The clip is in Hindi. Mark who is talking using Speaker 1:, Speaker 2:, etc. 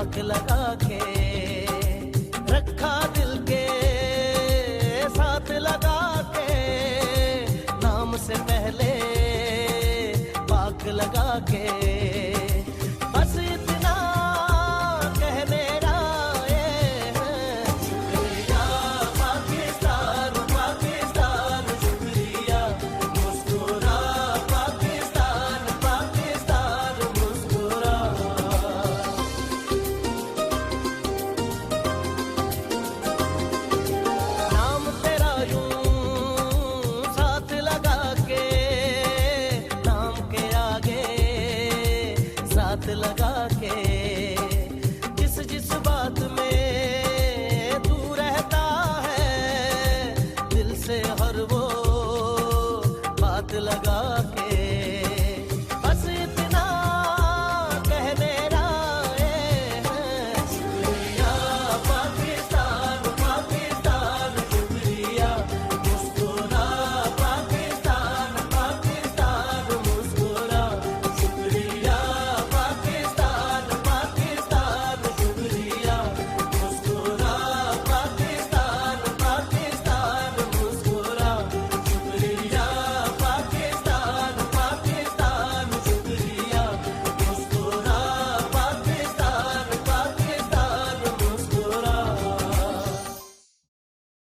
Speaker 1: आग लगा के रखा दिल के साथ लगा के, नाम से पहले पाक लगा के, बस इतना कह मेरा ये शुक्रिया पाकिस्तान पाकिस्तान शुक्रिया, मुस्कुरा पाकिस्तान पाकिस्तान मुस्कुरा। नाम तेरा यूं साथ लगा के, नाम के आगे साथ लगा के,